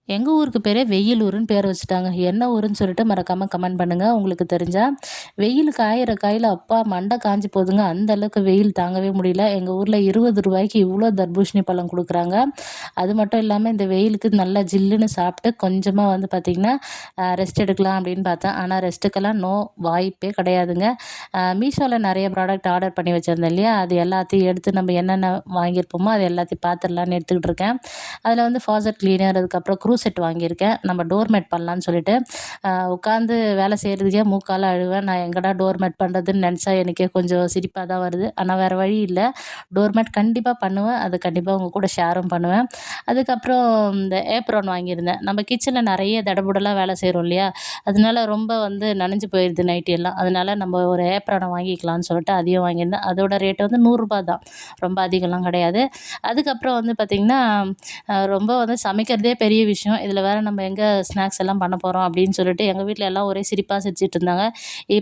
எங்க ஊருக்கு பேரே வெயிலூருன்னு பேர் வச்சுட்டாங்க. என்ன ஊருன்னு சொல்லிட்டு மறக்காம கமெண்ட் பண்ணுங்க உங்களுக்கு தெரிஞ்சா. வெயில் காயிற காயில அப்பா மண்டை காஞ்சு போகுதுங்க. அந்த அளவுக்கு வெயில் தாங்கவே முடியல. எங்க ஊர்ல ரூ. 20க்கு இவ்ளோ தர்பூசணி பழம் குடுக்குறாங்க. அது மட்டும் இல்லாம இந்த வெயிலுக்கு நல்லா ஜில்லுன்னு சாப்பிட்டு கொஞ்சமா வந்து பார்த்தீங்கன்னா, ரெஸ்ட் எடுக்கலாம் அப்படின்னு பார்த்தேன். ஆனா ரெஸ்ட்டுக்கெல்லாம் வாய்ப்பே கிடையாதுங்க. மீஷோல நெறைய ப்ராடக்ட் ஆர்டர் பண்ணி வச்சிருந்தேன் இல்லையா? அது எல்லாத்தையும் எடுத்து நம்ம என்னென்ன வாங்கியிருப்போமோ, அது எல்லாத்தையும் பார்த்துடலான்னு எடுத்துக்கிட்டு இருக்கேன். அதில வந்து ஃபாசெட் கிளீனர், அதுக்கப்புறம் செட் வாங்கியிருக்கேன். நம்ம டோர் மேட் பண்ணலான்னு சொல்லிட்டு, உட்காந்து வேலை செய்கிறதுக்கே மூக்கால அழுவேன். நான் எங்கடா டோர் மேட் பண்ணுறதுன்னு நெனச்சா எனக்கே கொஞ்சம் சிரிப்பா தான் வருது. ஆனா வேற வழி இல்ல. டோர் மேட் கண்டிப்பா பண்ணுவேன். அது கண்டிப்பா உங்க கூட ஷேரும் பண்ணுவேன். அதுக்கப்புறம் இந்த ஏப்ரான் வாங்கியிருந்தேன். நம்ம கிச்சன்ல நெறைய தடபுடலா வேலை செய்றோம் இல்லையா? அதனால ரொம்ப வந்து நனைஞ்சு போயிருது நைட்டி எல்லாம். அதனால நம்ம ஒரு ஏப்ரான வாங்கிக்கலான்னு சொல்லிட்டு அதையும் வாங்கியிருந்தேன். அதோட ரேட் வந்து ரூ. 100 தான். ரொம்ப அதிகம்லாம் கிடையாது. அதுக்கப்புறம் வந்து பார்த்திங்கன்னா, ரொம்ப வந்து சமைக்கிறதே பெரிய விஷயம். இதில வேற நம்ம எங்க ஸ்நாக்ஸ் எல்லாம் பண்ண போறோம் அப்படின்னு சொல்லிட்டு எங்க வீட்ல எல்லாம் ஒரே சிரிப்பா சிரிச்சுட்டு இருந்தாங்க.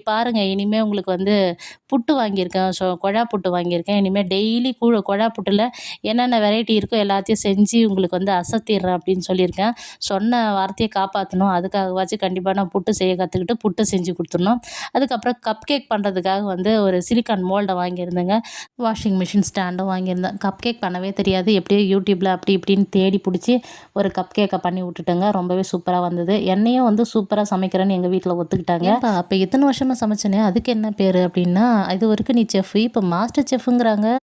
பாருங்க இனிமே உங்களுக்கு வந்து புட்டு வாங்கியிருக்கேன். கொழா புட்டு வாங்கியிருக்கேன். இனிமே டெய்லி கொழா புட்டுல என்னென்ன வெரைட்டி இருக்கோ எல்லாத்தையும் செஞ்சு உங்களுக்கு வந்து அசத்திடுறேன் அப்படின்னு சொல்லியிருக்கேன். சொன்ன வார்த்தைய காப்பாத்தணும். அதுக்காகவாச்சும் கண்டிப்பா நான் புட்டு செய்ய கத்துக்கிட்டு புட்டு செஞ்சு குடுத்துடணும். அதுக்கப்புறம் கப் கேக் பண்ணுறதுக்காக வந்து ஒரு சிலிக்கான் மோல்ட வாங்கியிருந்தேங்க. வாஷிங் மிஷின் ஸ்டாண்டும் வாங்கியிருந்தேன். கப் கேக் பண்ணவே தெரியாது. எப்படியோ யூடியூப்ல அப்படி இப்படின்னு தேடி புடிச்சு ஒரு கப் கேக்க பண்ணி விட்டுட்டேங்க. ரொம்பவே சூப்பரா வந்தது. என்னையும் வந்து சூப்பரா சமைக்கிறேன்னு எங்க வீட்ல ஒத்துக்கிட்டாங்க. "ஏன்பா அப்ப இத்தன வருஷமா சமைச்சேனே அதுக்கு என்ன பேரு?" அப்படின்னா, "இதுவரைக்கும் நீ செஃப். இப்ப மாஸ்டர் செஃப்ங்கிறாங்க."